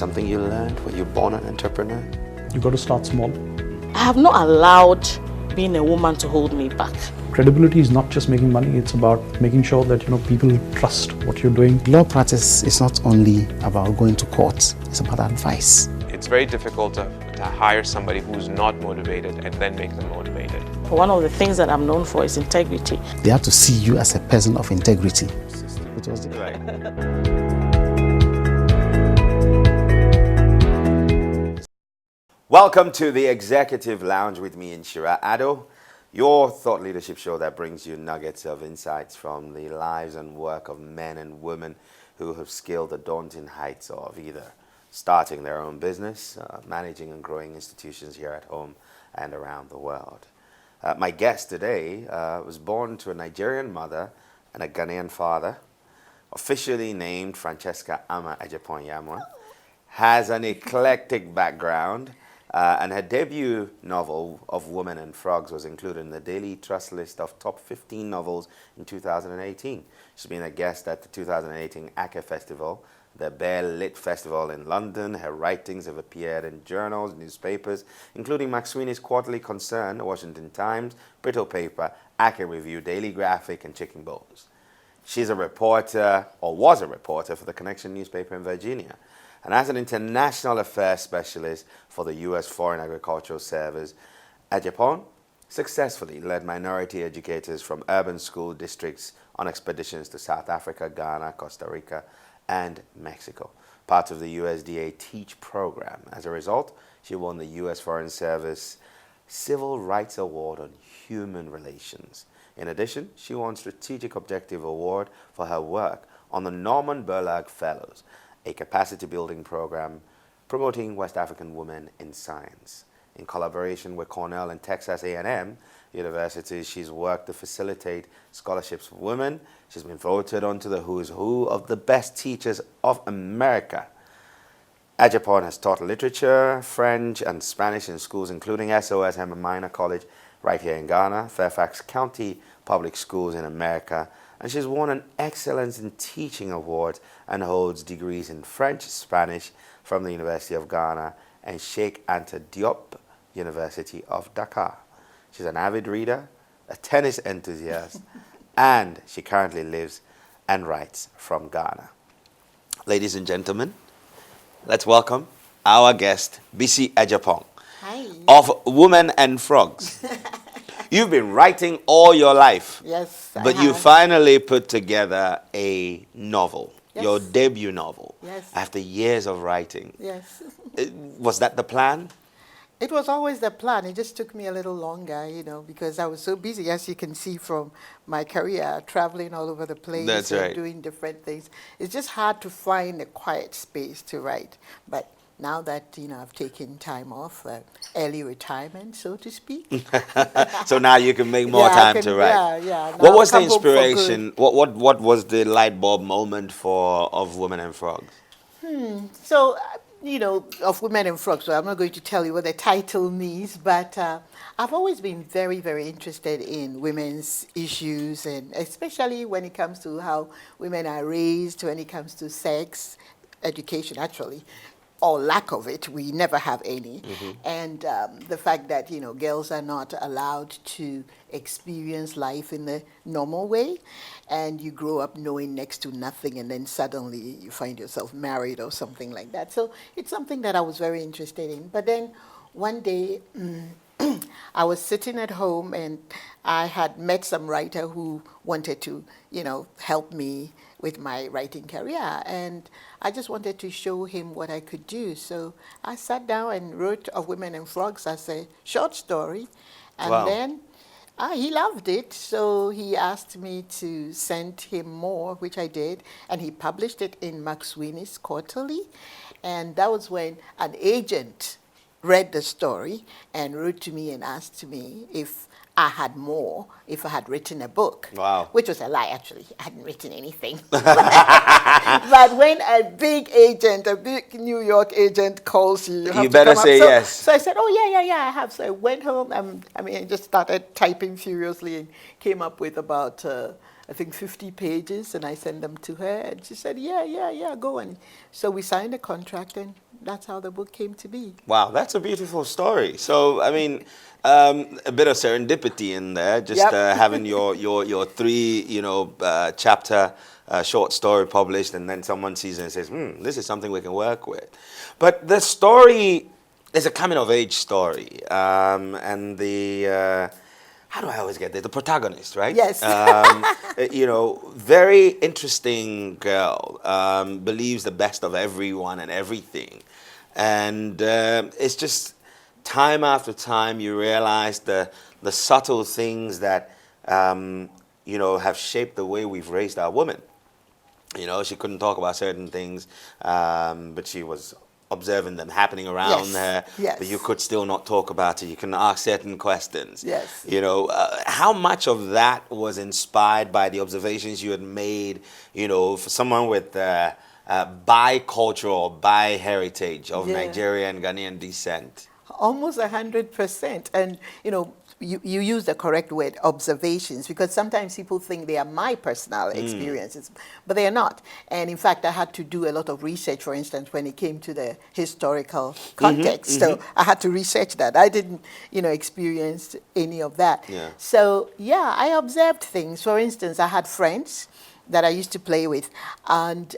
something you learned? Were you born an entrepreneur? You got to start small. I have not allowed being a woman to hold me back. Credibility is not just making money, it's about making sure that people trust what you're doing. Law practice is not only about going to court, it's about advice. It's very difficult to hire somebody who's not motivated and then make them motivated. One of the things that I'm known for is integrity. They have to see you as a person of integrity. Welcome to the Executive Lounge with me, Inshira Addo, your thought leadership show that brings you nuggets of insights from the lives and work of men and women who have scaled the daunting heights of either starting their own business, managing and growing institutions here at home and around the world. My guest today was born to a Nigerian mother and a Ghanaian father, officially named Francesca Ama Adjapon Yamwa, has an eclectic background, and her debut novel of Women and Frogs was included in the Daily Trust list of top 15 novels in 2018. She's been a guest at the 2018 ACA Festival, the Bear Lit Festival in London. Her writings have appeared in journals, newspapers, including McSweeney's Quarterly Concern, Washington Times, Brittle Paper, ACA Review, Daily Graphic, and Chicken Bones. She's a reporter, or was a reporter, for the Connection newspaper in Virginia. And as an international affairs specialist for the U.S. Foreign Agricultural Service, Adjapon successfully led minority educators from urban school districts on expeditions to South Africa, Ghana, Costa Rica, and Mexico, part of the USDA TEACH program. As a result, she won the U.S. Foreign Service Civil Rights Award on Human Relations. In addition, she won Strategic Objective Award for her work on the Norman Borlaug Fellows, a capacity-building program promoting West African women in science. In collaboration with Cornell and Texas A&M universities, she's worked to facilitate scholarships for women. She's been voted onto the who's who of the best teachers of America. Adjapon has taught literature, French, and Spanish in schools, including SOS Emma Minor College right here in Ghana, Fairfax County Public Schools in America, and she's won an Excellence in Teaching Award and holds degrees in French, Spanish from the University of Ghana and Sheikh Anta Diop University of Dakar. She's an avid reader, a tennis enthusiast, and she currently lives and writes from Ghana. Ladies and gentlemen, let's welcome our guest, Bisi Adjapon. Hi. Of Women and Frogs. You've been writing all your life. Yes, but you finally put together a novel, yes. Your debut novel, yes. After years of writing. Yes. Was that the plan? It was always the plan. It just took me a little longer, because I was so busy, as you can see from my career, traveling all over the place. That's and right. Doing different things. It's just hard to find a quiet space to write. But now that, I've taken time off, early retirement, so to speak. So now you can make more time to write. Yeah. What was the inspiration? What was the light bulb moment of Women and Frogs? So, of Women and Frogs, so I'm not going to tell you what the title means, but I've always been very, very interested in women's issues, and especially when it comes to how women are raised, when it comes to sex, education, actually, or lack of it. We never have any. Mm-hmm. And the fact that, girls are not allowed to experience life in the normal way, and you grow up knowing next to nothing, and then suddenly you find yourself married or something like that. So it's something that I was very interested in. But then one day, I was sitting at home, and I had met some writer who wanted to, help me with my writing career, and I just wanted to show him what I could do. So I sat down and wrote Of Women and Frogs as a short story, and wow. Then he loved it, so he asked me to send him more, which I did, and he published it in McSweeney's Quarterly, and that was when an agent read the story and wrote to me and asked me if I had more, if I had written a book. Wow. Which was a lie, actually. I hadn't written anything. But when a big New York agent calls you, you have you to better come say up. yes. So I said, oh, yeah, I have. So I went home, I just started typing furiously and came up with about a I think 50 pages, and I sent them to her, and she said, yeah, go on. So we signed a contract, and that's how the book came to be. Wow, that's a beautiful story. So, I mean, a bit of serendipity in there, just Yep. having your three, chapter short story published, and then someone sees it and says, this is something we can work with. But the story is a coming of age story, and the how do I always get there? The protagonist, right? Yes. Very interesting girl, believes the best of everyone and everything. And it's just time after time you realize the subtle things that, have shaped the way we've raised our women. She couldn't talk about certain things, but she was observing them happening around Yes, her, yes. but you could still not talk about it. You can ask certain questions. Yes. How much of that was inspired by the observations you had made, for someone with bicultural, bi-heritage of Yeah. Nigerian and Ghanaian descent? Almost 100%. And, you use the correct word, observations, because sometimes people think they are my personal experiences, but they are not. And in fact, I had to do a lot of research, for instance, when it came to the historical context. So I had to research that. I didn't, experience any of that. Yeah. So, yeah, I observed things. For instance, I had friends that I used to play with, and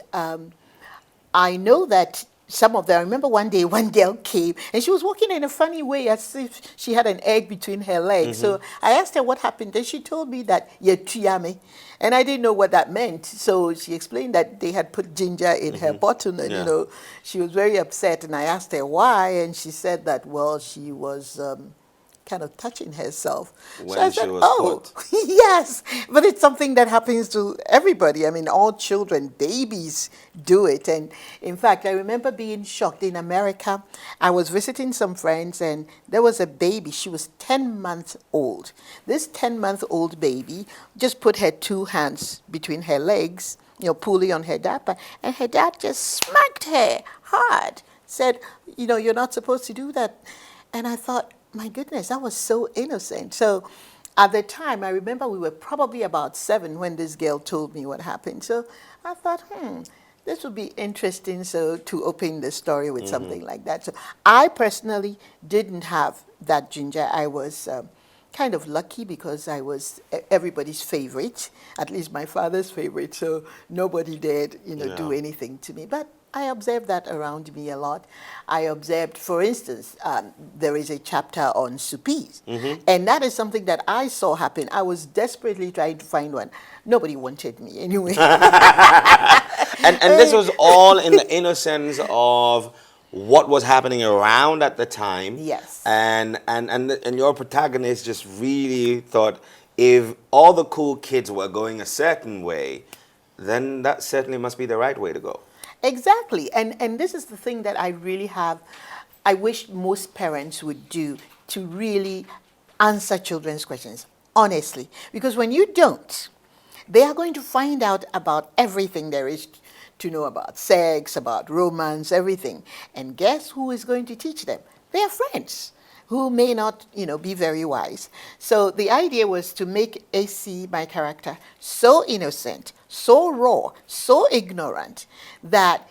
I know that some of them, I remember one day one girl came and she was walking in a funny way as if she had an egg between her legs. So I asked her what happened, and she told me that yetuyame, and I didn't know what that meant. So she explained that they had put ginger in her bottle, and Yeah. she was very upset. And I asked her why, and she said that, well, she was kind of touching herself. When I she said, was oh, caught. yes, but it's something that happens to everybody. I mean, all children, babies do it. And in fact, I remember being shocked in America. I was visiting some friends, and there was a baby. She was 10 months old. This 10-month-old baby just put her two hands between her legs, pulling on her diaper, and her dad just smacked her hard, said, you're not supposed to do that. And I thought, my goodness, that was so innocent. So at the time, I remember we were probably about 7 when this girl told me what happened. So I thought, this would be interesting to open the story with something like that. So I personally didn't have that ginger. I was kind of lucky because I was everybody's favorite, at least my father's favorite. So nobody dared, do anything to me. But I observed that around me a lot. I observed, for instance, there is a chapter on suppies. And that is something that I saw happen. I was desperately trying to find one. Nobody wanted me anyway. And this was all in the innocence of what was happening around at the time. Yes. And your protagonist just really thought, if all the cool kids were going a certain way, then that certainly must be the right way to go. Exactly. And this is the thing that I wish most parents would do, to really answer children's questions, honestly. Because when you don't, they are going to find out about everything there is to know about sex, about romance, everything. And guess who is going to teach them? Their friends, who may not, be very wise. So the idea was to make AC, my character, so innocent, so raw, so ignorant, that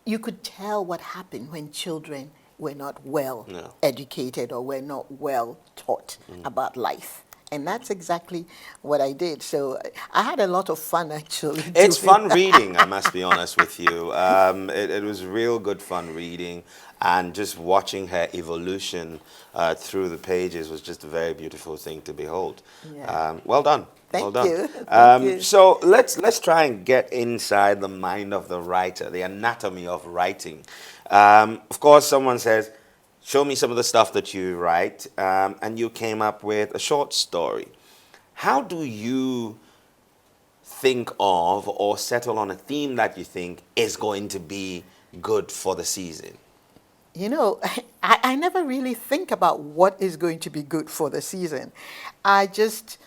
you could tell what happened when children were not well educated or were not well taught about life. And that's exactly what I did. So I had a lot of fun, actually. It's fun reading, I must be honest with you. It was real good fun reading, and just watching her evolution through the pages was just a very beautiful thing to behold. Yeah. Well done. Thank well done. you. Thank you. So let's try and get inside the mind of the writer, the anatomy of writing. Of course, someone says, show me some of the stuff that you write, and you came up with a short story. How do you think of or settle on a theme that you think is going to be good for the season? I never really think about what is going to be good for the season. I just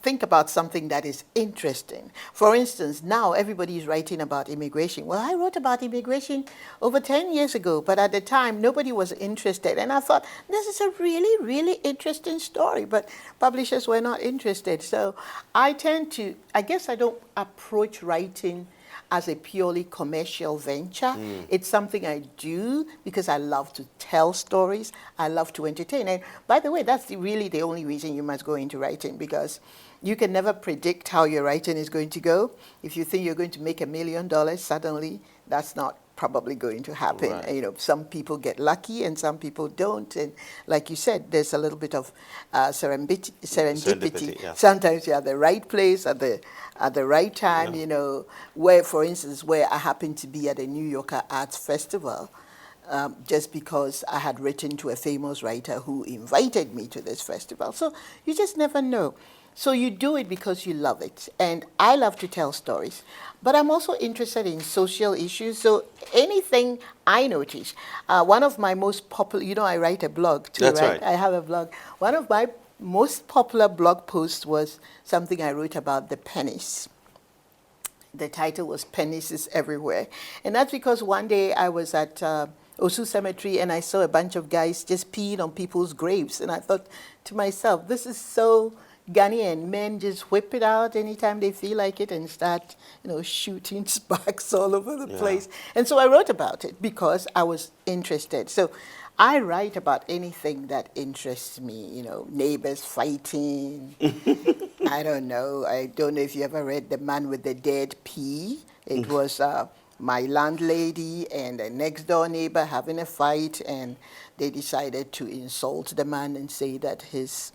think about something that is interesting. For instance, now everybody is writing about immigration. Well, I wrote about immigration over 10 years ago, but at the time, nobody was interested. And I thought, this is a really, really interesting story, but publishers were not interested. So I guess I don't approach writing as a purely commercial venture. It's something I do because I love to tell stories. I love to entertain. And by the way, that's really the only reason you must go into writing, because you can never predict how your writing is going to go. If you think you're going to make $1 million suddenly, that's not probably going to happen. Right. You know, some people get lucky and some people don't. And like you said, there's a little bit of serendipity. Yeah. Sometimes you're at the right place at the right time. You know, where, for instance, where I happened to be at a New Yorker Arts Festival, just because I had written to a famous writer who invited me to this festival. So you just never know. So you do it because you love it. And I love to tell stories. But I'm also interested in social issues. So anything I notice, one of my most popular, you know, I write a blog too, That's right? right. I have a blog. One of my most popular blog posts was something I wrote about the penis. The title was Penises Everywhere. And that's because one day I was at Osu Cemetery and I saw a bunch of guys just peeing on people's graves. And I thought to myself, this is so Ghanaian. Men just whip it out anytime they feel like it and start, you know, shooting sparks all over the place. And so I wrote about it because I was interested. So I write about anything that interests me, you know, neighbors fighting. I don't know if you ever read The Man with the Dead Pea. It was my landlady and a next door neighbor having a fight, and they decided to insult the man and say that his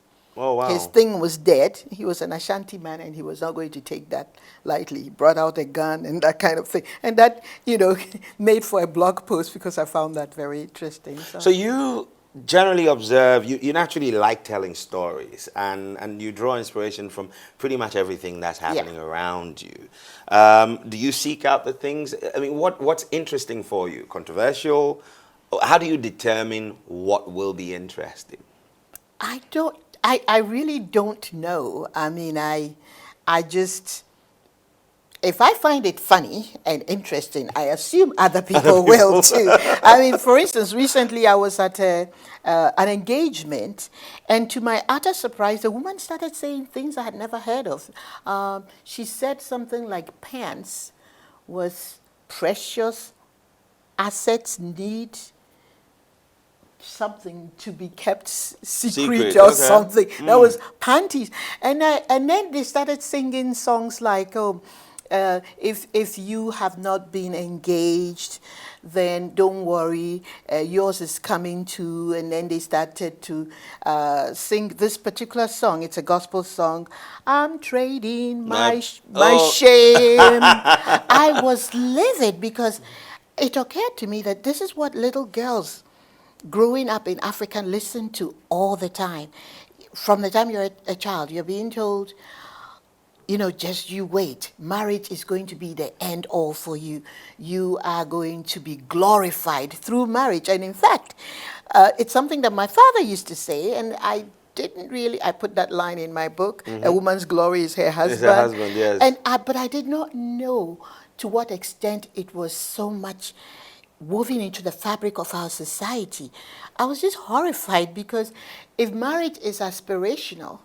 thing was dead. He was an Ashanti man and he was not going to take that lightly. He brought out a gun and that kind of thing. And that, you know, made for a blog post because I found that very interesting. So you generally observe, you naturally like telling stories, and you draw inspiration from pretty much everything that's happening around you. Do you seek out the things? I mean, what's interesting for you? Controversial? How do you determine what will be interesting? I really don't know. I mean, I just, if I find it funny and interesting, I assume other people will too. I mean, for instance, recently I was at an engagement, and to my utter surprise, the woman started saying things I had never heard of. She said something like pants was precious, assets need something to be kept secret or something. That was panties. And then they started singing songs like, if you have not been engaged, then don't worry, yours is coming too. And then they started to sing this particular song. It's a gospel song. I'm trading my shame. I was livid because it occurred to me that this is what little girls growing up in Africa listen to all the time. From the time you're a child, you're being told, you know, just you wait. Marriage is going to be the end all for you. You are going to be glorified through marriage. And in fact, it's something that my father used to say, and I put that line in my book, a woman's glory is her husband. Is her husband, yes. But I did not know to what extent it was so much woven into the fabric of our society. I was just horrified because if marriage is aspirational,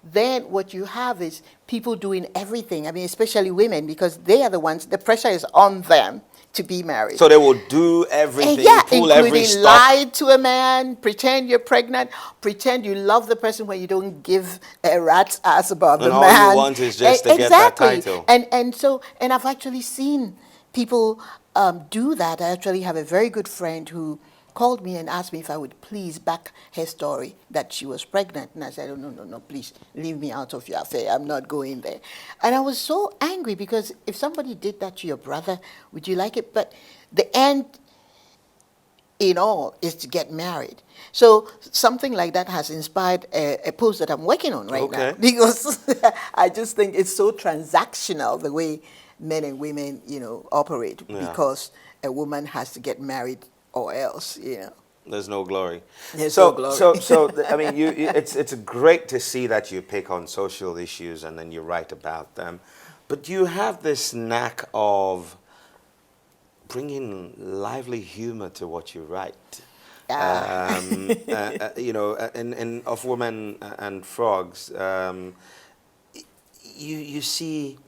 then what you have is people doing everything. I mean, especially women, because they are the ones, the pressure is on them to be married. So they will do everything, pull every including stop. lie to a man, pretend you're pregnant, pretend you love the person when you don't give a rat's ass about the man. And all you want is just to get that title. And I've actually seen people do that. I actually have a very good friend who called me and asked me if I would please back her story that she was pregnant. And I said, oh, no, please leave me out of your affair. I'm not going there. And I was so angry because if somebody did that to your brother, would you like it? But the end in all is to get married. So something like that has inspired a post that I'm working on right now. Because I just think it's so transactional the way men and women, you know, operate, because a woman has to get married or else, you know. There's no glory. There's so, no glory. I mean, it's great to see that you pick on social issues and then you write about them, but you have this knack of bringing lively humor to what you write. You know, in Of Women and Frogs, you see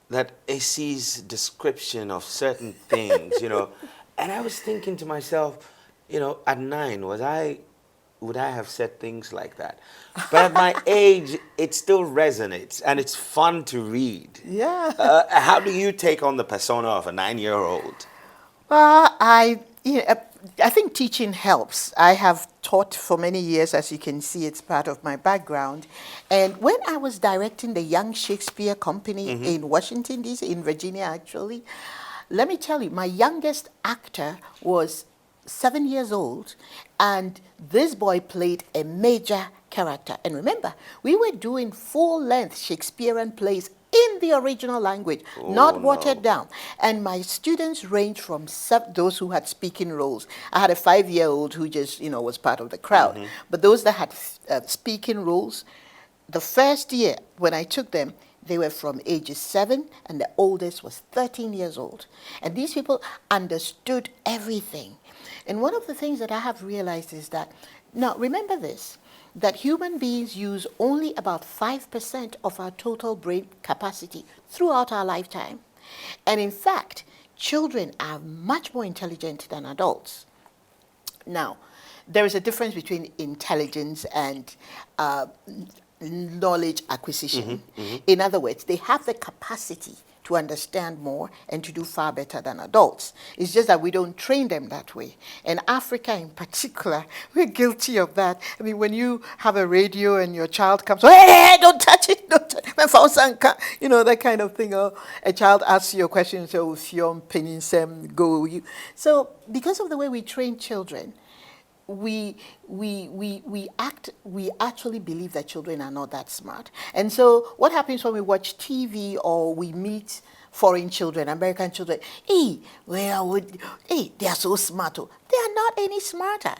that Essie's description of certain things, you know, and I was thinking to myself, you know, at 9, would I have said things like that? But at my age, it still resonates and it's fun to read. Yeah. How do you take on the persona of a 9-year-old? Well, I think teaching helps. I have taught for many years, as you can see, it's part of my background. And when I was directing the Young Shakespeare Company in Washington, D.C., in Virginia, actually, let me tell you, my youngest actor was 7 years old, and this boy played a major character. And remember, we were doing full-length Shakespearean plays in the original language, not watered down. And my students ranged from those who had speaking roles. I had a 5-year-old who just, you know, was part of the crowd. But those that had speaking roles, the first year when I took them, they were from ages 7, and the oldest was 13 years old. And these people understood everything. And one of the things that I have realized is that, now remember this, that human beings use only about 5% of our total brain capacity throughout our lifetime. And in fact, children are much more intelligent than adults. Now, there is a difference between intelligence and knowledge acquisition. In other words, they have the capacity to understand more and to do far better than adults. It's just that we don't train them that way. And Africa in particular, we're guilty of that. I mean, when you have a radio and your child comes, hey, don't touch it, don't touch it, you know, that kind of thing. Or a child asks you a question, so go. So because of the way we train children, we actually believe that children are not that smart. And so what happens when we watch TV or we meet foreign children, American children? They are so smart. They are not any smarter.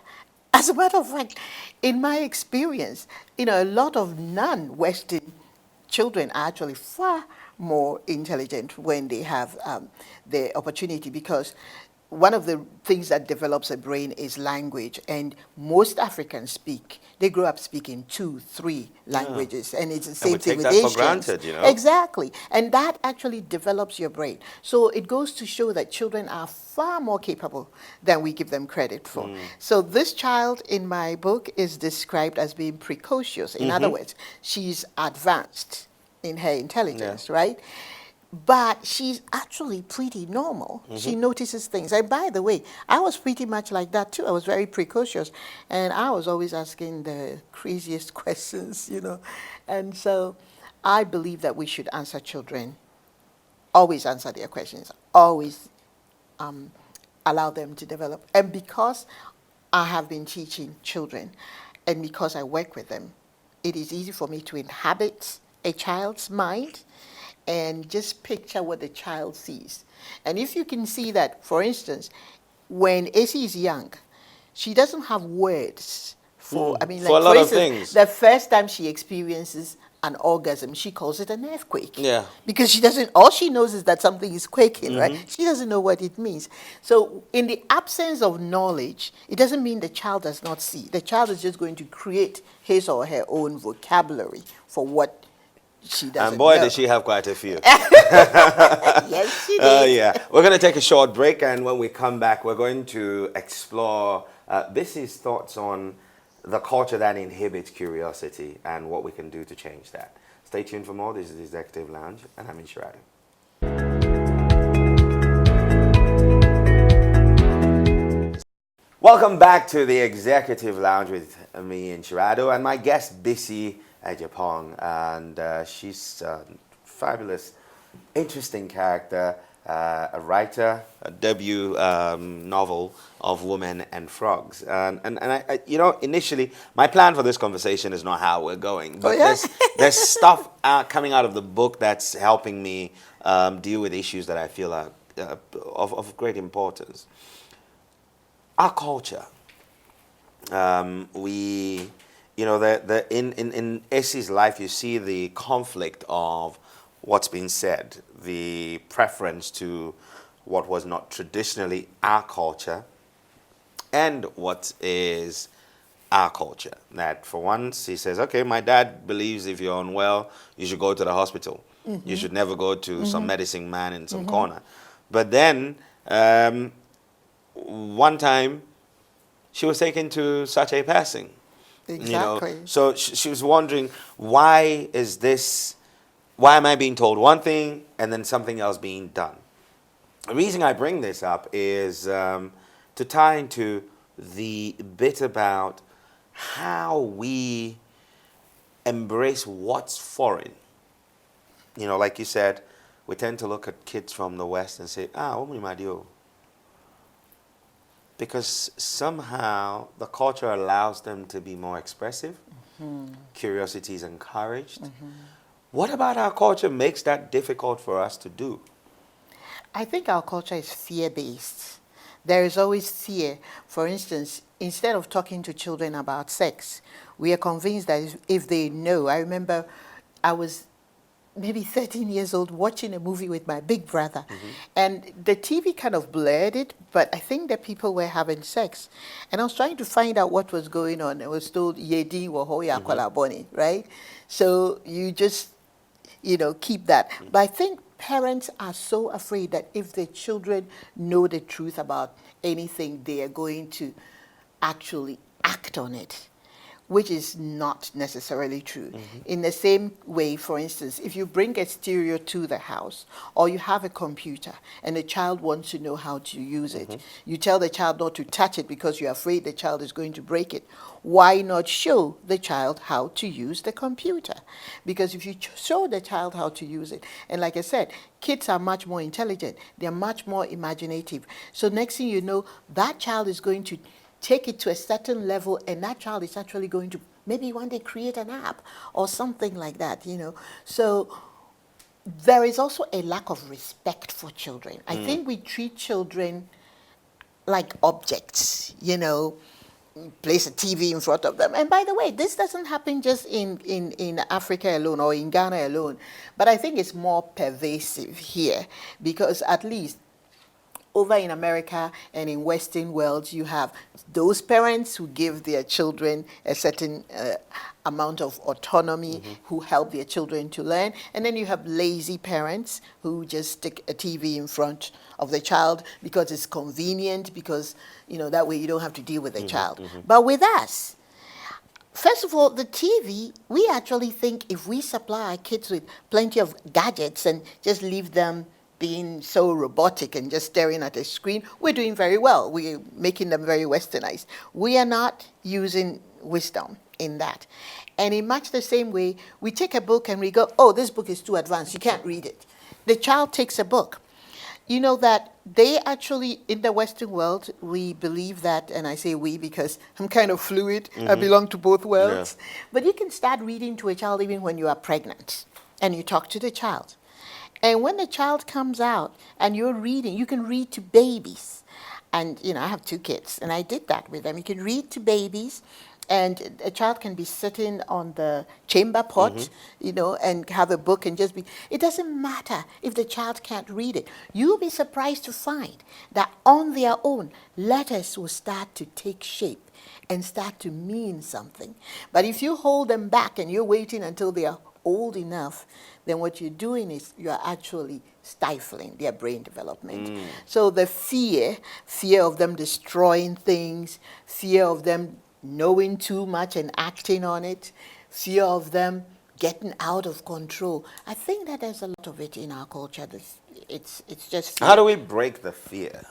As a matter of fact, in my experience, you know, a lot of non-Western children are actually far more intelligent when they have the opportunity, because one of the things that develops a brain is language, and most Africans they grow up speaking 2, 3 languages, and it's the same thing with Asians. For granted, you know? Exactly, and that actually develops your brain. So it goes to show that children are far more capable than we give them credit for. So this child in my book is described as being precocious. In other words, she's advanced in her intelligence, right? But she's actually pretty normal. She notices things. And by the way, I was pretty much like that too. I was very precocious. And I was always asking the craziest questions, you know. And so I believe that we should answer children, always answer their questions, always allow them to develop. And because I have been teaching children, and because I work with them, it is easy for me to inhabit a child's mind and just picture what the child sees. And if you can see that, for instance, when Essie is young, she doesn't have words for, I mean, like, for a lot for of instance, things. the first time she experiences an orgasm, she calls it an earthquake. Yeah. Because all she knows is that something is quaking, right? She doesn't know what it means. So in the absence of knowledge, it doesn't mean the child does not see. The child is just going to create his or her own vocabulary for what she doesn't And boy, know. did she have quite a few. Yes, she did. Yeah. We're going to take a short break, and when we come back, we're going to explore Bisi's thoughts on the culture that inhibits curiosity and what we can do to change that. Stay tuned for more. This is the Executive Lounge, and I'm Inshirado. Welcome back to the Executive Lounge with me, Inshirado, and my guest, Bisi Adjapon, and she's a fabulous, interesting character, a writer, a debut novel of Women and Frogs. And I, you know, initially, my plan for this conversation is not how we're going, but there's stuff coming out of the book that's helping me deal with issues that I feel are of great importance. Our culture, we, you know, in Essie's life, you see the conflict of what's been said, the preference to what was not traditionally our culture, and what is our culture. That for once, he says, okay, my dad believes if you're unwell, you should go to the hospital. You should never go to some medicine man in some corner. But then, one time, she was taken to such a passing. You know, Exactly. so she was wondering, why is this, why am I being told one thing and then something else being done? The reason I bring this up is to tie into the bit about how we embrace what's foreign. You know, like you said, we tend to look at kids from the West and say, what am I doing? Because somehow the culture allows them to be more expressive. Curiosity is encouraged. What about our culture makes that difficult for us to do? I think our culture is fear-based. There is always fear. For instance, instead of talking to children about sex, we are convinced that if they know, I remember I was maybe 13 years old watching a movie with my big brother, and the TV kind of blurred it, but I think that people were having sex. And I was trying to find out what was going on. I was told, Yedi Wahoya Kwalaboni, right? So you just, you know, keep that. But I think parents are so afraid that if their children know the truth about anything, they are going to actually act on it, which is not necessarily true. In the same way, for instance, if you bring a stereo to the house or you have a computer and the child wants to know how to use it, you tell the child not to touch it because you're afraid the child is going to break it. Why not show the child how to use the computer? Because if you show the child how to use it, and like I said, kids are much more intelligent, they're much more imaginative. So next thing you know, that child is going to take it to a certain level, and that child is actually going to maybe one day create an app or something like that, you know. So there is also a lack of respect for children. I think we treat children like objects, you know, place a TV in front of them. And by the way, this doesn't happen just in Africa alone or in Ghana alone, but I think it's more pervasive here, because at least over in America and in Western worlds, you have those parents who give their children a certain amount of autonomy, who help their children to learn. And then you have lazy parents who just stick a TV in front of the child because it's convenient, because, you know, that way you don't have to deal with the child. But with us, first of all, the TV, we actually think if we supply our kids with plenty of gadgets and just leave them being so robotic and just staring at a screen, we're doing very well. We're making them very westernized. We are not using wisdom in that. And in much the same way, we take a book and we go, oh, this book is too advanced, you can't read it. The child takes a book. You know that they actually, in the Western world, we believe that, and I say we because I'm kind of fluid, I belong to both worlds, but you can start reading to a child even when you are pregnant, and you talk to the child. And when the child comes out and you're reading, you can read to babies. And, you know, I have 2 kids, and I did that with them. You can read to babies, and a child can be sitting on the chamber pot, you know, and have a book and just be, it doesn't matter if the child can't read it. You'll be surprised to find that on their own, letters will start to take shape and start to mean something. But if you hold them back and you're waiting until they are old enough, then what you're doing is you're actually stifling their brain development. So the fear of them destroying things, fear of them knowing too much and acting on it, fear of them getting out of control. I think that there's a lot of it in our culture. It's just fear. How do we break the fear?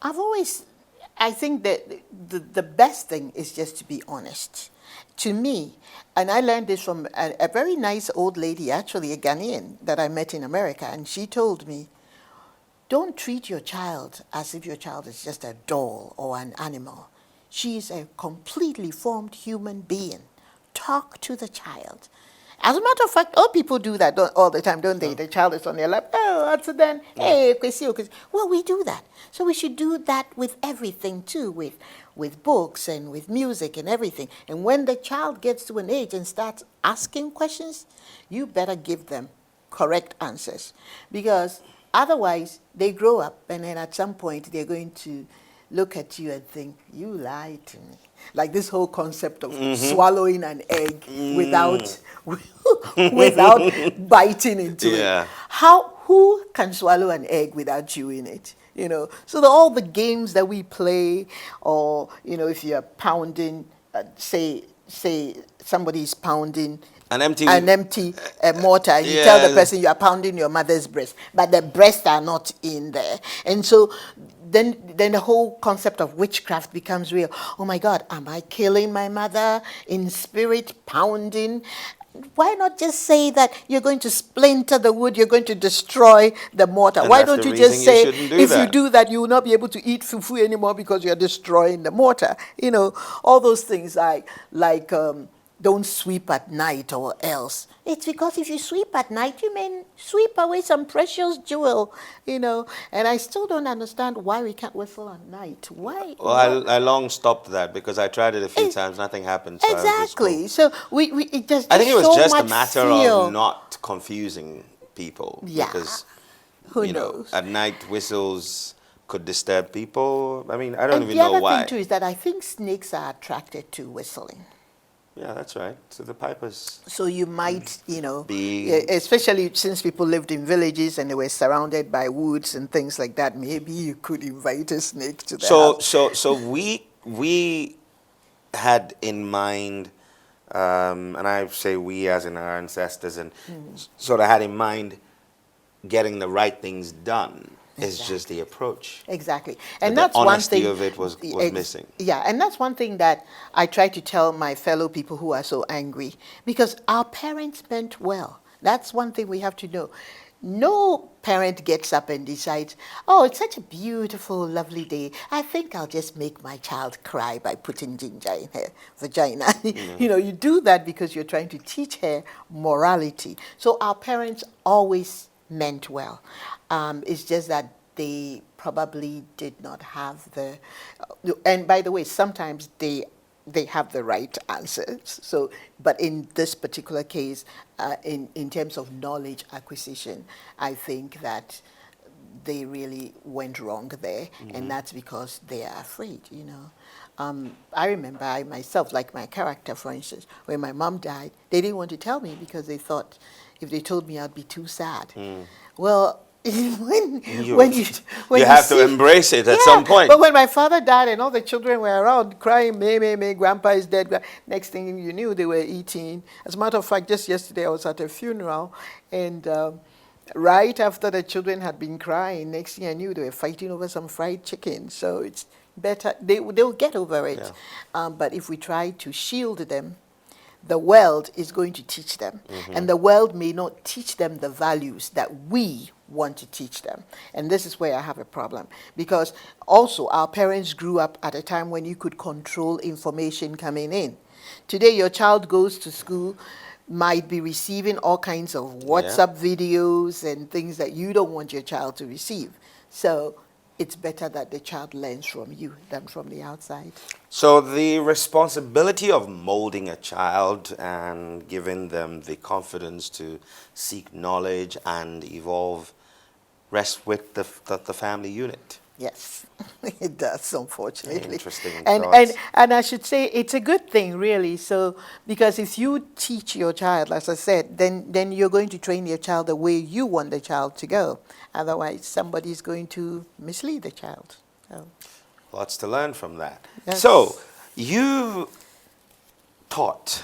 I think that the best thing is just to be honest. To me, and I learned this from a very nice old lady, actually a Ghanaian that I met in America, and she told me, don't treat your child as if your child is just a doll or an animal. She is a completely formed human being. Talk to the child As a matter of fact, all people do that all the time, don't they? The child is on their lap. Oh, that's then. Hey, Kwesi, Kwesi. Well, we do that. So we should do that with everything too, with books and with music and everything. And when the child gets to an age and starts asking questions, you better give them correct answers, because otherwise they grow up and then at some point they're going to look at you and think, you lied to me. Like this whole concept of swallowing an egg without without biting into it. Who can swallow an egg without chewing it? You know, so all the games that we play, or you know, if you're pounding, say somebody's pounding an empty mortar, and you tell the person you are pounding your mother's breast, but the breasts are not in there, and so then the whole concept of witchcraft becomes real. Oh my God, am I killing my mother in spirit, pounding? Why not just say that you're going to splinter the wood, you're going to destroy the mortar? And why don't you just say, if that. you do that, you will not be able to eat fufu anymore because you're destroying the mortar? You know, all those things like don't sweep at night or else. It's because if you sweep at night, you may sweep away some precious jewel, you know. And I still don't understand why we can't whistle at night. Why? Well, I long stopped that because I tried it a few times. Nothing happened. So exactly. So we it just I think it was so just a much matter feel. of not confusing people. Yeah. Because, Who you know, knows? at night whistles could disturb people. I mean, I don't even the know other why. thing too is that I think snakes are attracted to whistling. Yeah, that's right. So the pipers. So you might, you know, Be- especially since people lived in villages and they were surrounded by woods and things like that, maybe you could invite a snake to the house. So we had in mind, and I say we as in our ancestors, and sort of had in mind getting the right things done. It's just the approach. Exactly. But And the that's one honesty thing. of it was missing. Yeah, and that's one thing that I try to tell my fellow people who are so angry, because our parents meant well. That's one thing we have to know. No parent gets up and decides, oh, it's such a beautiful, lovely day. I think I'll just make my child cry by putting ginger in her vagina. You know, you do that because you're trying to teach her morality. So our parents always meant well. It's just that they probably did not have the, and by the way, sometimes they have the right answers. So, but in this particular case, in terms of knowledge acquisition, I think that they really went wrong there, and that's because they are afraid, you know. I remember I myself, like my character, for instance, when my mom died, they didn't want to tell me because they thought if they told me I'd be too sad. Well, when you have to embrace it at some point. But when my father died and all the children were around crying, may, grandpa is dead. Next thing you knew, they were eating. As a matter of fact, just yesterday I was at a funeral, and right after the children had been crying, next thing I knew, they were fighting over some fried chicken. So it's better, they'll get over it. Yeah. But if we try to shield them, the world is going to teach them. And the world may not teach them the values that we want to teach them. And this is where I have a problem. Because also our parents grew up at a time when you could control information coming in. Today your child goes to school, might be receiving all kinds of WhatsApp videos and things that you don't want your child to receive. So it's better that the child learns from you than from the outside. So the responsibility of molding a child and giving them the confidence to seek knowledge and evolve rests with the family unit. Yes, it does, unfortunately. Interesting And thoughts. I should say it's a good thing, really. So because if you teach your child, as I said, then you're going to train your child the way you want the child to go. Otherwise, somebody's going to mislead the child. So. Lots to learn from that. Yes. So you taught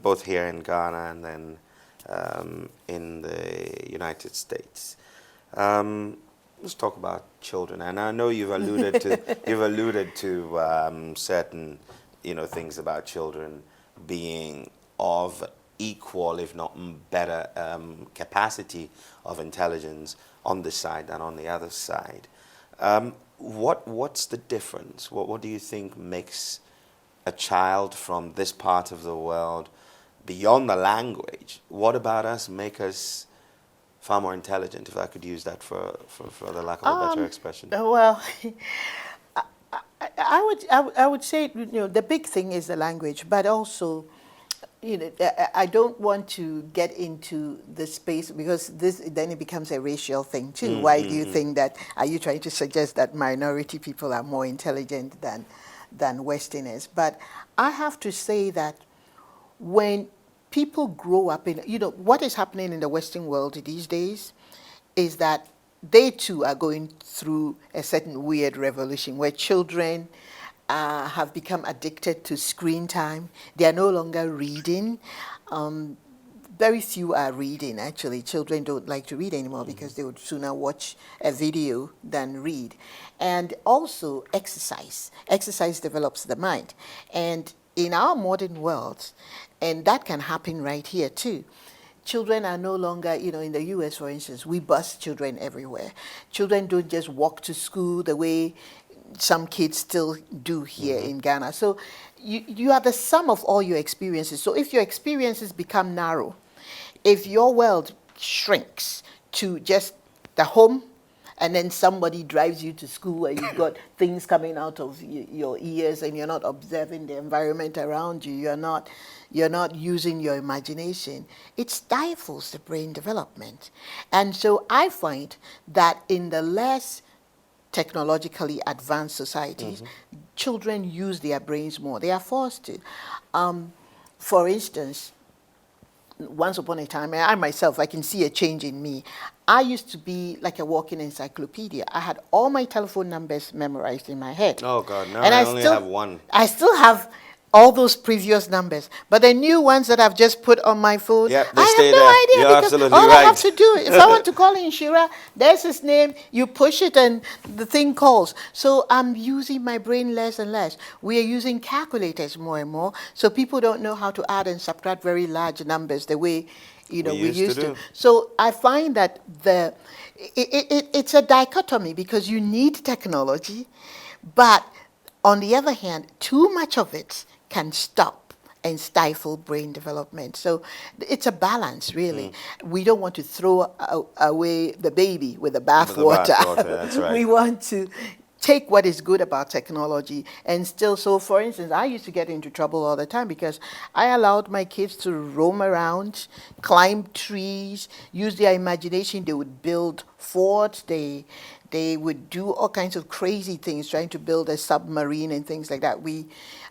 both here in Ghana and then in the United States. Let's talk about children, and I know you've alluded to certain, things about children being of equal, if not better, capacity of intelligence on this side than on the other side. What's the difference? What do you think makes a child from this part of the world beyond the language, what about us make us far more intelligent, if I could use that for the lack of a better expression? Well, I would say, you know, the big thing is the language, but also, you know, I don't want to get into the space because then it becomes a racial thing too. Why do you think that? Are you trying to suggest that minority people are more intelligent than Westerners? But I have to say that when people grow up in, you know, what is happening in the Western world these days is that they too are going through a certain weird revolution where children have become addicted to screen time. They are no longer reading. Very few are reading, actually. Children don't like to read anymore because they would sooner watch a video than read. And also exercise. Exercise develops the mind. And in our modern world, and that can happen right here too, children are no longer, you know, in the US, for instance, we bus children everywhere. Children don't just walk to school the way some kids still do here in Ghana. So you are the sum of all your experiences. So if your experiences become narrow, if your world shrinks to just the home, and then somebody drives you to school and you've got things coming out of your ears and you're not observing the environment around you, you're not using your imagination, it stifles the brain development. And so I find that in the less technologically advanced societies, children use their brains more. They are forced to. For instance, once upon a time, I myself, I can see a change in me. I used to be like a walking encyclopedia. I had all my telephone numbers memorized in my head. Oh God, now And I only have one. I still have all those previous numbers, but the new ones that I've just put on my phone, Yep, they I stay have no there. idea You're because absolutely all I have right. to do, if I want to call Inshira, there's his name, you push it and the thing calls. So I'm using my brain less and less. We are using calculators more and more, so people don't know how to add and subtract very large numbers the way, you know, we used to. So I find that it's a dichotomy because you need technology, but on the other hand, too much of it can stop and stifle brain development. So it's a balance, really. We don't want to throw away the baby with the bathwater. That's right. We want to take what is good about technology and still, so for instance, I used to get into trouble all the time because I allowed my kids to roam around, climb trees, use their imagination. They would build forts, they would do all kinds of crazy things, trying to build a submarine and things like that.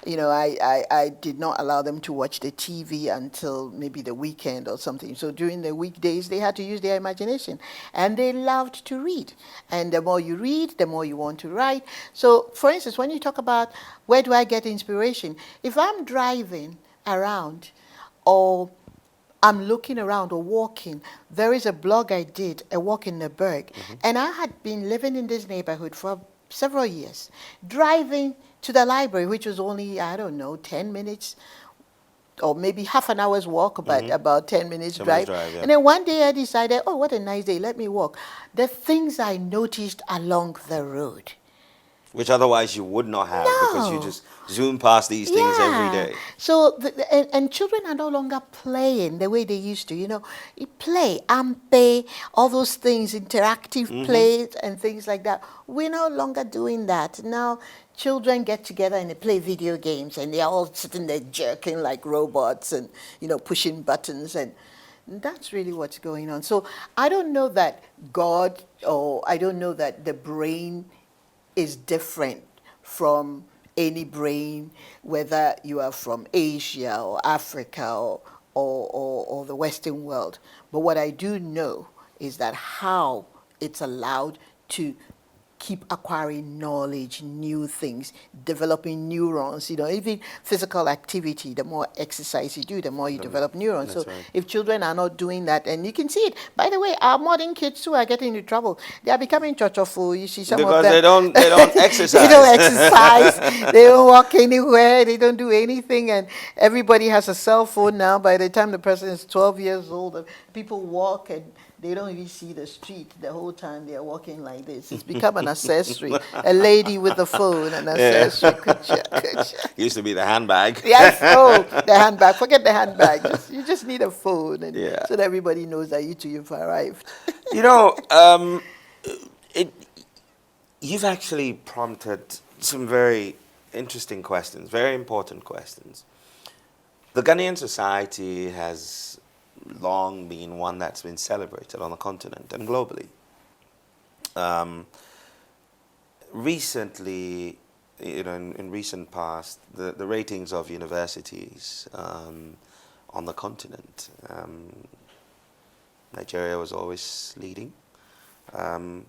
I did not allow them to watch the TV until maybe the weekend or something. So during the weekdays, they had to use their imagination. And they loved to read. And the more you read, the more you want to write. So, for instance, when you talk about where do I get inspiration, if I'm driving around or I'm looking around or walking. There is a blog I did, a walk in the Berg, and I had been living in this neighborhood for several years, driving to the library, which was only, I don't know, 10 minutes or maybe half an hour's walk, but about 10 minutes drive. Yeah. And then one day I decided, oh, what a nice day, let me walk. The things I noticed along the road. Which otherwise you would not have because you just zoom past these things every day. So, and children are no longer playing the way they used to. You know, you play, ampe, all those things, interactive plays and things like that. We're no longer doing that. Now, children get together and they play video games and they're all sitting there jerking like robots and, you know, pushing buttons, and that's really what's going on. So I don't know that God, or I don't know that the brain is different from any brain, whether you are from Asia or Africa or the Western world. But what I do know is that how it's allowed to keep acquiring knowledge, new things, developing neurons. You know, even physical activity, the more exercise you do, the more you develop neurons. So if children are not doing that, and you can see it, by the way, our modern kids too are getting into trouble. They are becoming chochofu. You see some of them. Because they don't exercise. They don't exercise. They don't walk anywhere. They don't do anything. And everybody has a cell phone now. By the time the person is 12 years old, people walk and They don't even see the street the whole time they're walking like this. It's become an accessory. A lady with a phone, an accessory. Used to be the handbag. Yes, oh, the handbag. Forget the handbag. You just need a phone, and Yeah. so that everybody knows that you've arrived. You know, you've actually prompted some very interesting questions, very important questions. The Ghanaian society has long been one that's been celebrated on the continent and globally. Recently, in recent past, the ratings of universities on the continent, Nigeria was always leading. And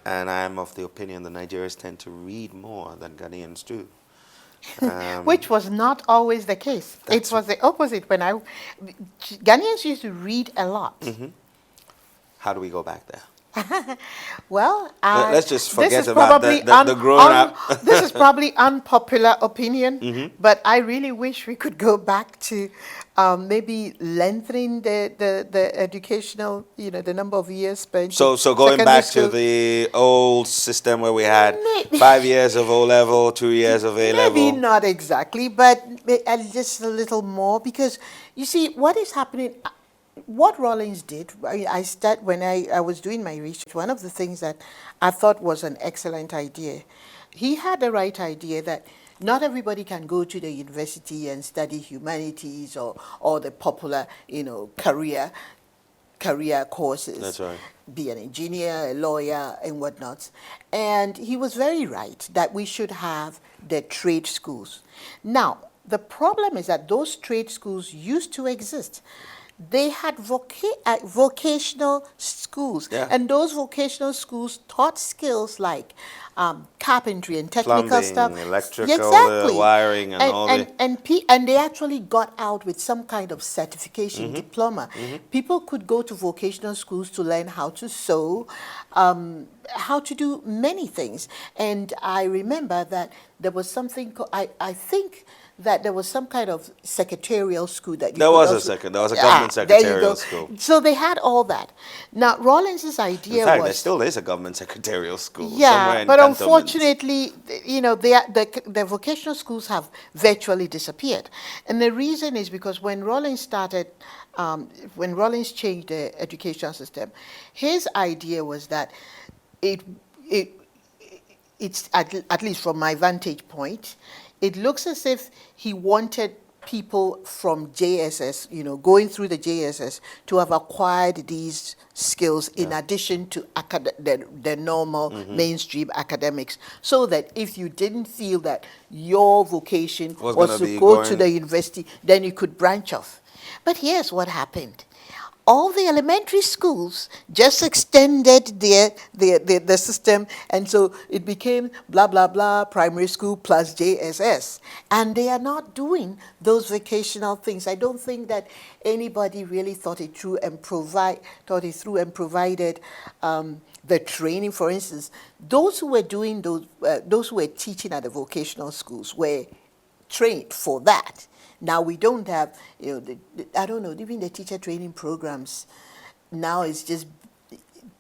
I'm of the opinion that Nigerians tend to read more than Ghanaians do. Which was not always the case. It was the opposite. Ghanaians used to read a lot. How do we go back there? Well, Let's just forget this is about probably the growing up. This is probably unpopular opinion, but I really wish we could go back to maybe lengthening the educational, the number of years spent. So going back to the old system where we had 5 years of O level, 2 years of A level. Maybe not exactly, but just a little more, because you see what is happening. What Rawlings did, when I was doing my research, one of the things that I thought was an excellent idea, he had the right idea that not everybody can go to the university and study humanities or the popular, career courses. That's right. Be an engineer, a lawyer, and whatnot. And he was very right that we should have the trade schools. Now, the problem is that those trade schools used to exist. They had vocational schools, and those vocational schools taught skills like carpentry and technical Plumbing, stuff, electrical, exactly, wiring, and all that. And they actually got out with some kind of certification diploma. People could go to vocational schools to learn how to sew, how to do many things. And I remember that there was something. I think that there was some kind of secretarial school that you There could was also, a government there you secretarial go. school. So they had all that. Now Rawlings's idea In fact, was there still is a government secretarial school somewhere yeah, in but cantonments. unfortunately, the vocational schools have virtually disappeared, and the reason is because when Rawlings changed the education system, his idea was that it's at least from my vantage point, it looks as if he wanted people from JSS, going through the JSS, to have acquired these skills in addition to the normal mainstream academics, so that if you didn't feel that your vocation was to go to the university, then you could branch off. But here's what happened. All the elementary schools just extended the system, and so it became blah, blah, blah, primary school plus JSS. And they are not doing those vocational things. I don't think that anybody really thought it through and provided the training. For instance, those who were doing those who were teaching at the vocational schools were trained for that. Now we don't have, I don't know, even the teacher training programs now is just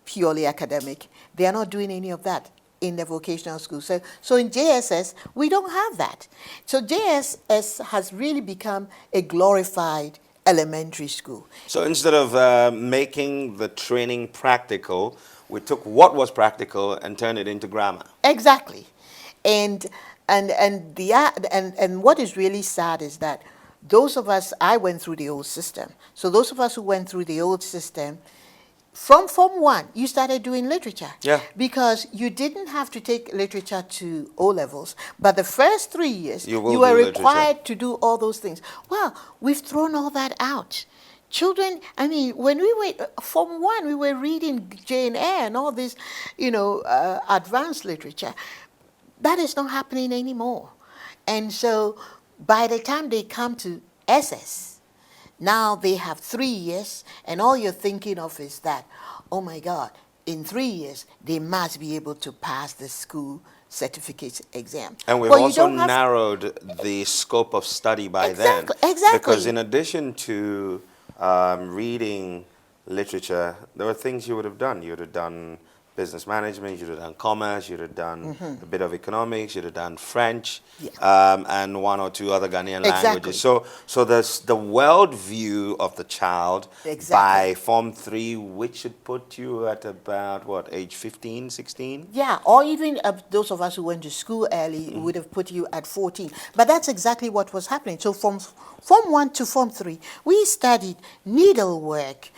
purely academic. They are not doing any of that in the vocational school. So in JSS, we don't have that. So JSS has really become a glorified elementary school. So instead of making the training practical, we took what was practical and turned it into grammar. Exactly. And what is really sad is that those of us, I went through the old system. So those of us who went through the old system, from Form 1, you started doing literature. Yeah. Because you didn't have to take literature to O levels, but the first 3 years, you were do required to do all those things. Well, we've thrown all that out. Children, when we were Form 1, we were reading Jane Eyre and all this, advanced literature. That is not happening anymore. And so by the time they come to SS, now they have 3 years, and all you're thinking of is that, oh my God, in 3 years, they must be able to pass the school certificate exam. And we've also narrowed the scope of study by then. Exactly. Because in addition to reading literature, there were things you would have done. You would have done business management, you'd have done commerce, you'd have done a bit of economics, you'd have done French, and one or two other Ghanaian languages. So there's the world view of the child by Form 3, which should put you at about, what, age 15, 16? Yeah, or even those of us who went to school early would have put you at 14. But that's exactly what was happening. So from Form 1 to Form 3, we studied needlework.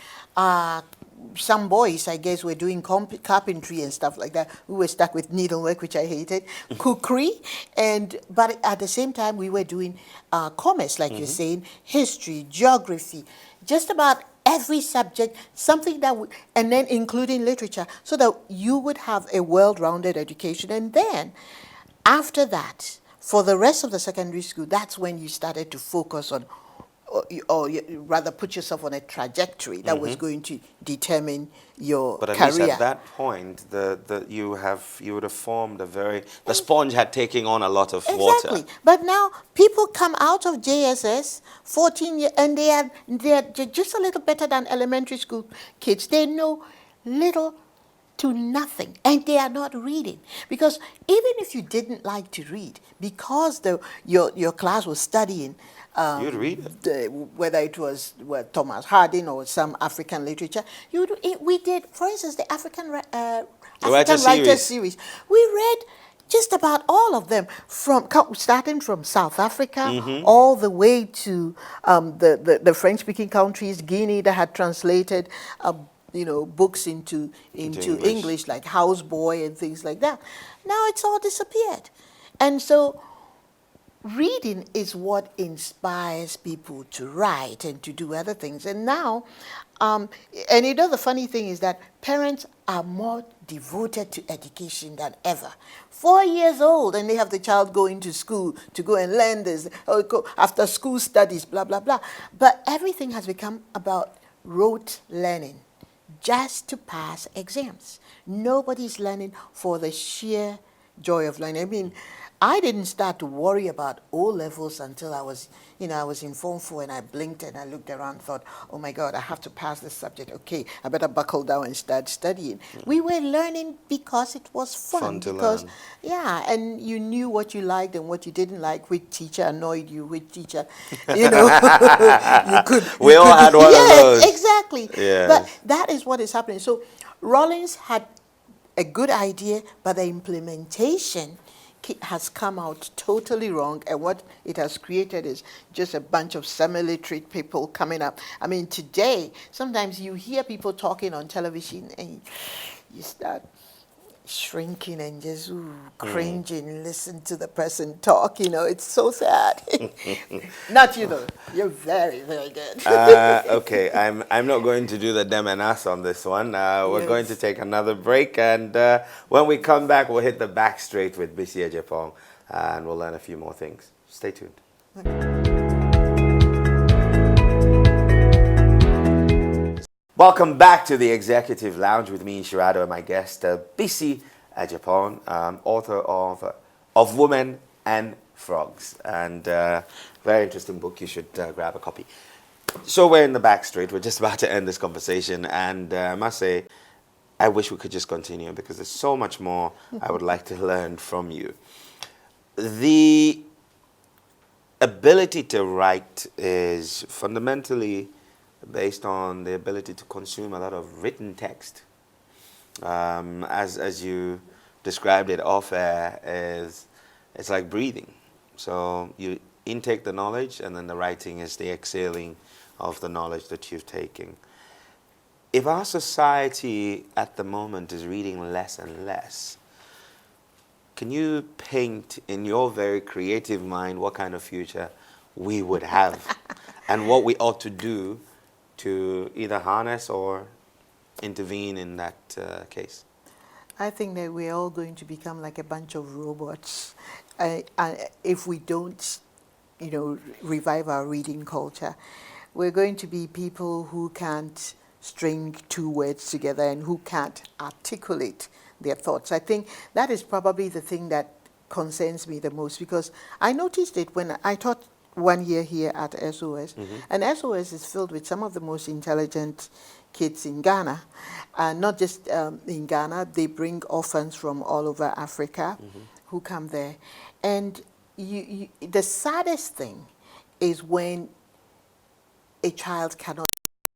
Some boys, I guess, were doing carpentry and stuff like that. We were stuck with needlework, which I hated, cookery, but at the same time, we were doing commerce, like you're saying, history, geography, just about every subject, something that, and then including literature, so that you would have a well-rounded education. And then, after that, for the rest of the secondary school, that's when you started to focus on, or rather put yourself on a trajectory that was going to determine your but at career. least at that point, you would have formed the sponge had taken on a lot of water. Exactly. But now people come out of JSS 14 years, and they're just a little better than elementary school kids. They know little to nothing, and they are not reading. Because even if you didn't like to read, because your class was studying, you'd read it. Whether it was Thomas Harding or some African literature, we did, for instance, the African Writer Series. We read just about all of them, starting from South Africa all the way to the French-speaking countries, Guinea, that had translated books into English, like Houseboy and things like that. Now it's all disappeared. And so reading is what inspires people to write and to do other things. And now, and the funny thing is that parents are more devoted to education than ever. 4 years old, and they have the child going to school to go and learn this, or go after school studies, blah, blah, blah. But everything has become about rote learning, just to pass exams. Nobody's learning for the sheer joy of learning. I mean, I didn't start to worry about O-levels until I was in Form 4, and I blinked and I looked around and thought, oh my God, I have to pass this subject. Okay, I better buckle down and start studying. We were learning because it was fun. To learn. Yeah, and you knew what you liked and what you didn't like, which teacher annoyed you, which teacher, you could. We all had one of those. Exactly. Yes. But that is what is happening. So Rollins had a good idea, but the implementation has come out totally wrong, and what it has created is just a bunch of semi-literate people coming up. I mean, today, sometimes you hear people talking on television and you start shrinking and just cringing, listen to the person talk, it's so sad. Not you though, you're very, very good. Okay, I'm not going to do the them and us on this one. We're going to take another break, and when we come back, we'll hit the back straight with Bisi Adjapon, and we'll learn a few more things. Stay tuned. Welcome back to the Executive Lounge with me, Shirado, and my guest, Bisi Adjapon, author of Women and Frogs, and very interesting book. You should grab a copy. So we're in the back street. We're just about to end this conversation, and I must say, I wish we could just continue because there's so much more I would like to learn from you. The ability to write is fundamentally based on the ability to consume a lot of written text. As you described it off air, it's like breathing. So you intake the knowledge, and then the writing is the exhaling of the knowledge that you've taken. If our society at the moment is reading less and less, can you paint in your very creative mind what kind of future we would have and what we ought to do to either harness or intervene in that case? I think that we're all going to become like a bunch of robots if we don't, revive our reading culture. We're going to be people who can't string two words together and who can't articulate their thoughts. I think that is probably the thing that concerns me the most, because I noticed it when I taught 1 year here at SOS, and SOS is filled with some of the most intelligent kids in Ghana. Not just in Ghana, they bring orphans from all over Africa who come there. And the saddest thing is when a child cannot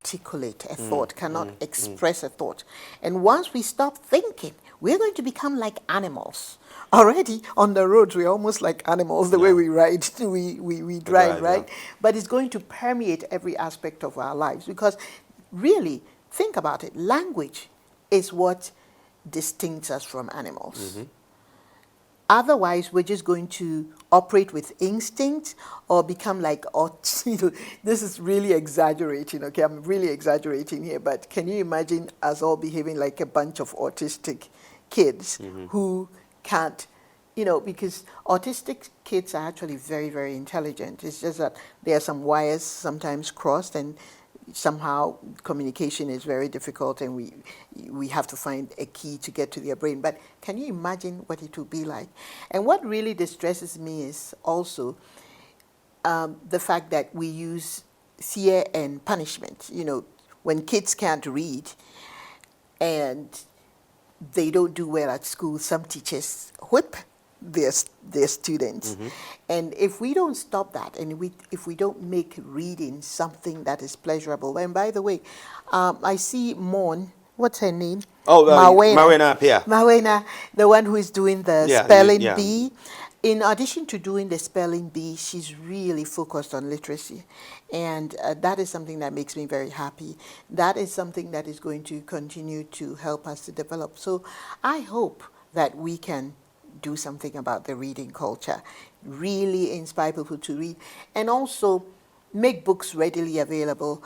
articulate a thought, cannot express a thought. And once we stop thinking, we're going to become like animals. Already on the roads, we're almost like animals, the way we ride, we drive, right? But it's going to permeate every aspect of our lives, because really, think about it, language is what distincts us from animals. Otherwise, we're just going to operate with instinct or become like, this is really exaggerating, okay? I'm really exaggerating here, but can you imagine us all behaving like a bunch of autistic kids who can't, because autistic kids are actually very, very intelligent. It's just that there are some wires sometimes crossed, and somehow communication is very difficult, and we have to find a key to get to their brain. But can you imagine what it would be like? And what really distresses me is also the fact that we use fear and punishment. When kids can't read and they don't do well at school, some teachers whip their students. And if we don't stop that, and if we don't make reading something that is pleasurable, and by the way, I see Mon, what's her name? Mawena Pia. Mawena, the one who is doing the spelling bee. In addition to doing the spelling bee, she's really focused on literacy. And that is something that makes me very happy. That is something that is going to continue to help us to develop. So I hope that we can do something about the reading culture, really inspire people to read, and also make books readily available.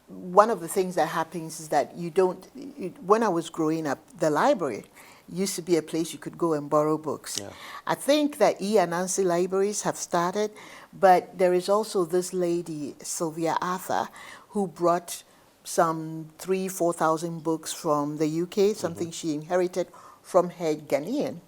One of the things that happens is that when I was growing up, the library used to be a place you could go and borrow books. I think that Nancy libraries have started, but there is also this lady, Sylvia Arthur, who brought some 3,000-4,000 books from the UK, something she inherited from her Ghanaian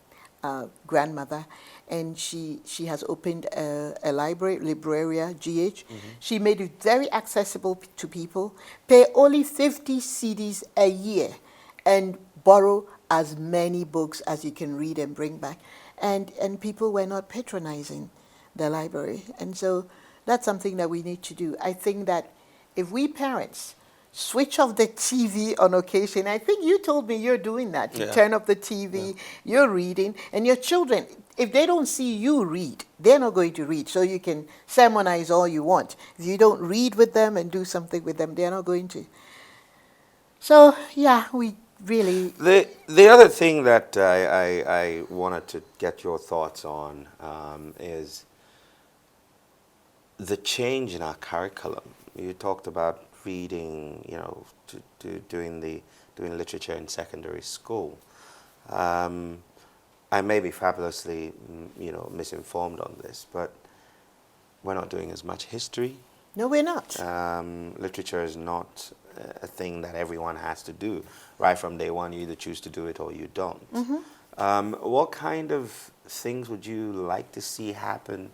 grandmother, and she has opened a library, Libraria GH. She made it very accessible to people. Pay only 50 cedis a year and borrow as many books as you can read and bring back. And people were not patronizing the library. And so that's something that we need to do. I think that if we parents switch off the TV on occasion, I think you told me you're doing that. You turn off the TV, you're reading, and your children, if they don't see you read, they're not going to read. So you can sermonize all you want. If you don't read with them and do something with them, they're not going to. So, we really... The other thing that I wanted to get your thoughts on is the change in our curriculum. You talked about reading, doing literature in secondary school. I may be fabulously, misinformed on this, but we're not doing as much history. No, we're not. Literature is not a thing that everyone has to do. Right from day one, you either choose to do it or you don't. What kind of things would you like to see happen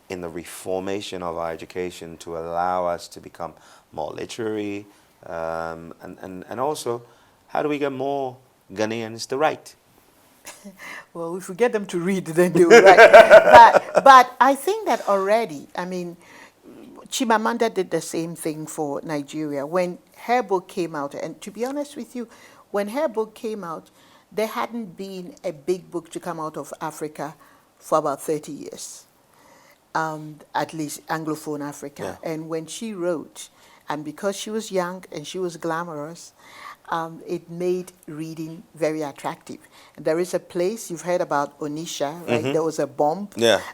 in the reformation of our education to allow us to become more literary? And also, how do we get more Ghanaians to write? Well, if we get them to read, then they will write. But I think that already, Chimamanda did the same thing for Nigeria. When her book came out, and to be honest with you, when her book came out, there hadn't been a big book to come out of Africa for about 30 years, at least Anglophone Africa. And when she wrote, and because she was young and she was glamorous, it made reading very attractive. There is a place, you've heard about Onisha, right? There was a bomb,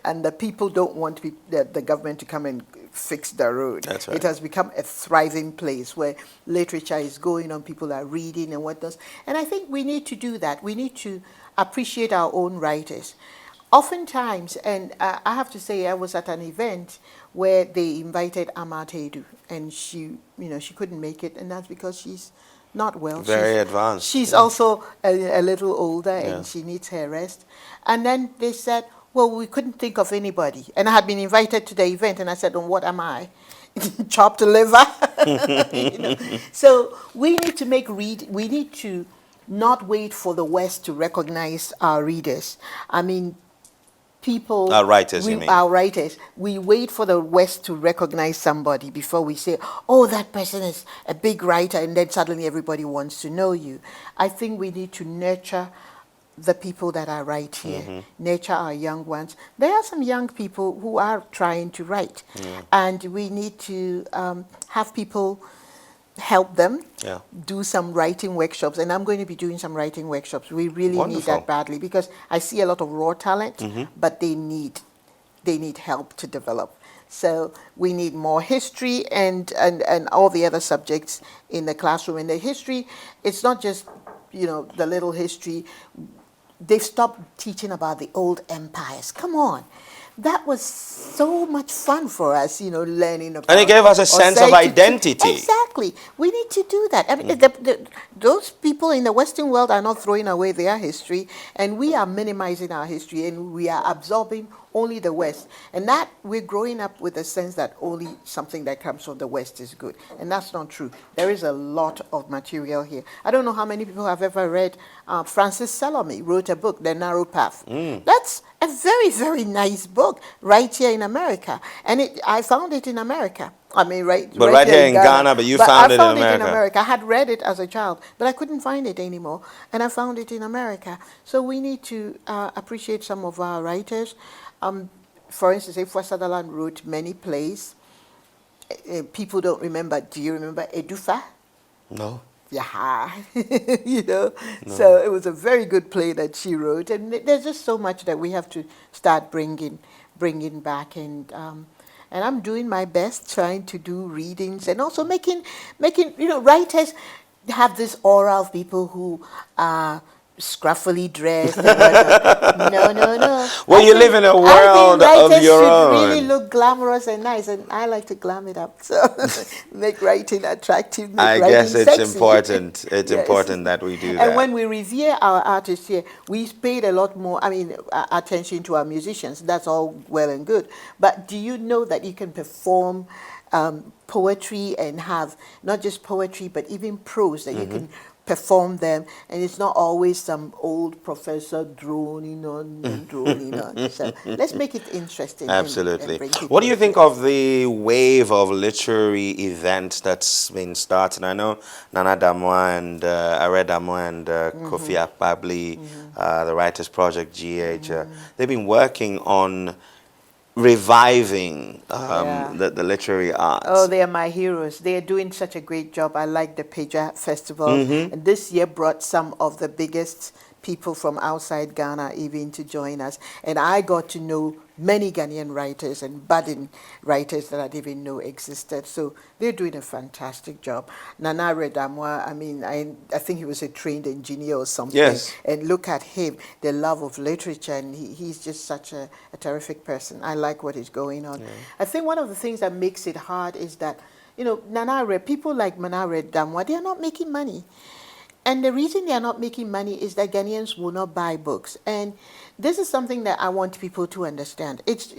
and the people don't want the government to come and fix the road. That's right. It has become a thriving place where literature is going on, people are reading and whatnot. And I think we need to do that. We need to appreciate our own writers. Oftentimes, and I have to say, I was at an event where they invited Amatedu, and she couldn't make it, and that's because she's not well. Very advanced. She's also a little older, and she needs her rest. And then they said, Well, we couldn't think of anybody. And I had been invited to the event, and I said, oh, what am I? Chopped liver? You know? So we need to we need to not wait for the West to recognize our readers. I mean, people... Our writers, you mean? Our writers. We wait for the West to recognize somebody before we say, oh, that person is a big writer, and then suddenly everybody wants to know you. I think we need to nurture the people that are right here, nurture our young ones. There are some young people who are trying to write, and we need to have people help them do some writing workshops, and I'm going to be doing some writing workshops. We really need that badly, because I see a lot of raw talent, but they need help to develop. So we need more history and all the other subjects in the classroom. And the history, it's not just, you know, the little history. They've stopped teaching about the old empires. Come on. That was so much fun for us, you know, learning about. And it gave us a sense of identity. Exactly. We need to do that. I mean, those people in the Western world are not throwing away their history, and we are minimizing our history, and we are absorbing only the West. And that we're growing up with a sense that only something that comes from the West is good. And that's not true. There is a lot of material here. I don't know how many people have ever read Francis Salome wrote a book, The Narrow Path. That's a very, very nice book right here in America. And I found it in America. I mean, right here in Ghana, but you found it in America. I found it in America. I had read it as a child, but I couldn't find it anymore. And I found it in America. So we need to appreciate some of our writers. For instance, Efua Sutherland wrote many plays. People don't remember. Do you remember Edufa? No. Yeah, you know. No. So it was a very good play that she wrote, and there's just so much that we have to start bringing back, and I'm doing my best trying to do readings and also making you know, writers have this aura of people who are scruffily dressed. No. Well, you live in a world of your own. Writers should really look glamorous and nice, and I like to glam it up. So make writing attractive, make I writing guess it's sexy. important. It's important that we do that. And when we revere our artists here, we paid a lot more, attention to our musicians. That's all well and good. But do you know that you can perform poetry and have not just poetry, but even prose, that you can perform them, and it's not always some old professor droning on. So let's make it interesting. Absolutely. What do you think of the wave of literary events that's been starting? I know Nana Damois and Are Damois and Kofi Akpabli, the Writers Project GH, they've been working on reviving the literary arts. Oh, they are my heroes. They are doing such a great job. I like the Peja Festival. And this year brought some of the biggest people from outside Ghana even to join us. And I got to know many Ghanaian writers and budding writers that I didn't even know existed. So they're doing a fantastic job. Nana Damois, I think he was a trained engineer or something. Yes. And look at him, the love of literature, and he's just such a terrific person. I like what is going on. I think one of the things that makes it hard is that, you know, people like Nana Damois, they are not making money. And the reason they are not making money is that Ghanaians will not buy books. And this is something that I want people to understand. It's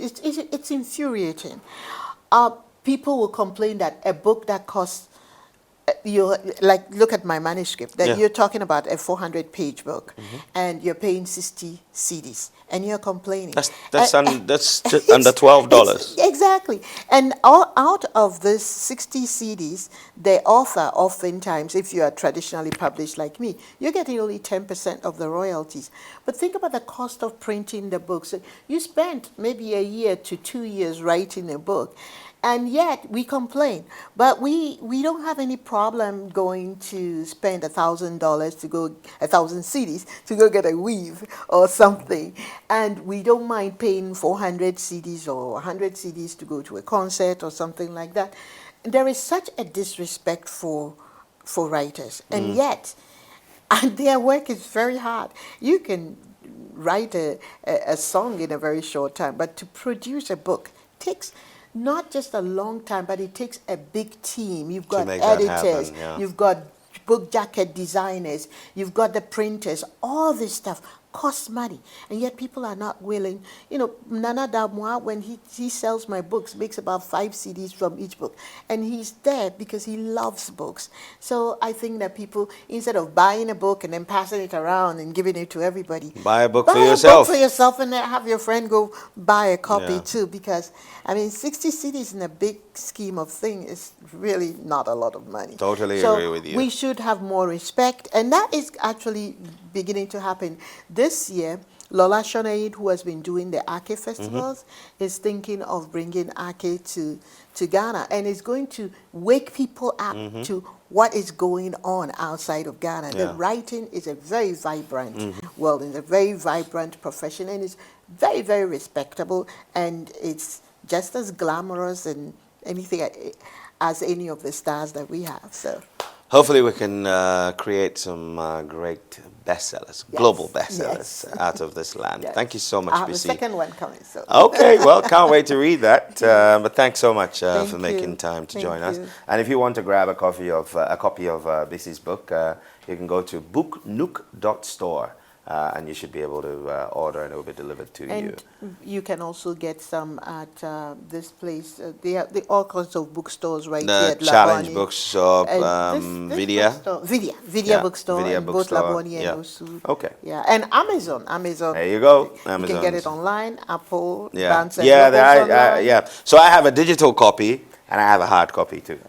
infuriating. People will complain that a book that costs, look at my manuscript, that you're talking about a 400-page book, and you're paying 60 CDs, and you're complaining. That's under $12. Exactly. And out of this 60 CDs, the author, oftentimes, if you are traditionally published like me, you're getting only 10% of the royalties. But think about the cost of printing the book. So you spent maybe a year to 2 years writing a book, and yet we complain. But we don't have any problem going to spend $1,000 to go, 1,000 CDs to go get a weave or something. And we don't mind paying 400 CDs or 100 CDs to go to a concert or something like that. There is such a disrespect for writers. And yet, their work is very hard. You can write a song in a very short time, but to produce a book takes not just a long time, but it takes a big team. You've got editors, you've got book jacket designers, you've got the printers, all this stuff. costs money, and yet people are not willing. You know, Nana Damois, when he sells my books, makes about 5 CDs from each book, and he's there because he loves books. So I think that people, instead of buying a book and then passing it around and giving it to everybody, Buy a book for buy a yourself. book for yourself, and then have your friend go buy a copy Yeah. too. Because I mean, 60 CDs in a big scheme of things is really not a lot of money. Totally So agree with you. we should have more respect, and that is actually beginning to happen. This year, Lola Shonaid, who has been doing the Ake festivals, is thinking of bringing Ake to Ghana, and is going to wake people up to what is going on outside of Ghana. Yeah. The writing is a very vibrant world, it's a very vibrant profession, and it's very, very respectable, and it's just as glamorous and anything as any of the stars that we have. So. Hopefully we can create some great bestsellers, Yes, global bestsellers yes. out of this land. Yes. Thank you so much, I have a Bisi. second one coming. So. Okay, well, can't wait to read that. But thanks so much Thank for you. making time to Thank join us. you. And if you want to grab a copy of Bisi's book, you can go to booknook.store. And you should be able to order, and it will be delivered to you. And you can also get some at this place. They have all kinds of bookstores right here The at Challenge Labone. Bookshop, And this Vidya. bookstore- Vidya Yeah, bookstore, Vidya in both bookstore, Labone and yeah. Osu. Okay. Yeah, and Amazon. There you go. You can Amazon. get it online, Apple, Yeah, Barnes and yeah, Nobles online. yeah. So I have a digital copy, and I have a hard copy too.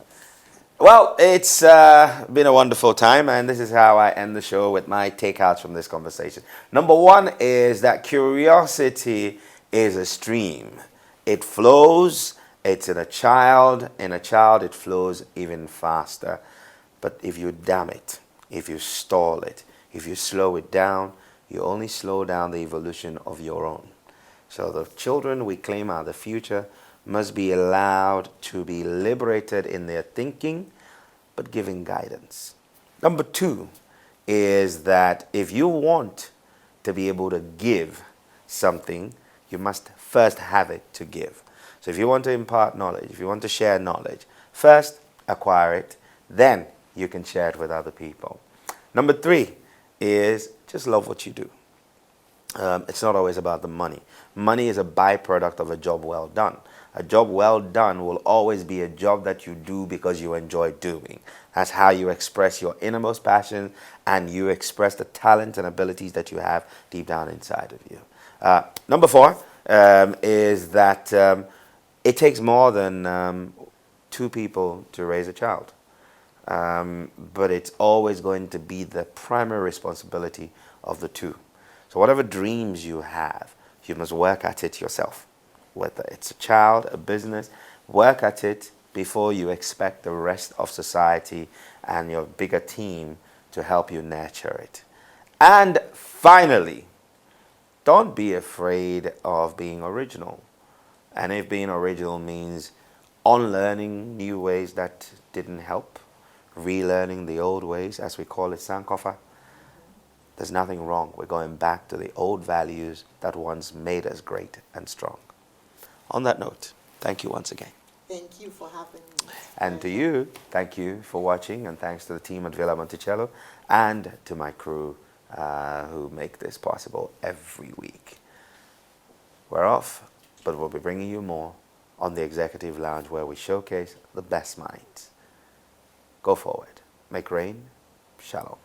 Well, it's been a wonderful time, and this is how I end the show with my takeouts from this conversation. Number one is that curiosity is a stream. It flows. It's in a child. In a child, it flows even faster. But if you dam it, if you stall it, if you slow it down, you only slow down the evolution of your own. So the children we claim are the future must be allowed to be liberated in their thinking, but given guidance. Number two is that if you want to be able to give something, you must first have it to give. So if you want to impart knowledge, if you want to share knowledge, first acquire it, then you can share it with other people. Number three is just love what you do. It's not always about the money. Money is a byproduct of a job well done. A job well done will always be a job that you do because you enjoy doing. That's how you express your innermost passion, and you express the talent and abilities that you have deep down inside of you. Number four is that it takes more than 2 people to raise a child. But it's always going to be the primary responsibility of the 2. So whatever dreams you have, you must work at it yourself. Whether it's a child, a business, work at it before you expect the rest of society and your bigger team to help you nurture it. And finally, don't be afraid of being original. And if being original means unlearning new ways that didn't help, relearning the old ways, as we call it, Sankofa, there's nothing wrong. We're going back to the old values that once made us great and strong. On that note, thank you once again. Thank you for having me. And to you, thank you for watching, and thanks to the team at Villa Monticello and to my crew who make this possible every week. We're off, but we'll be bringing you more on the Executive Lounge, where we showcase the best minds. Go forward. Make rain. Shalom.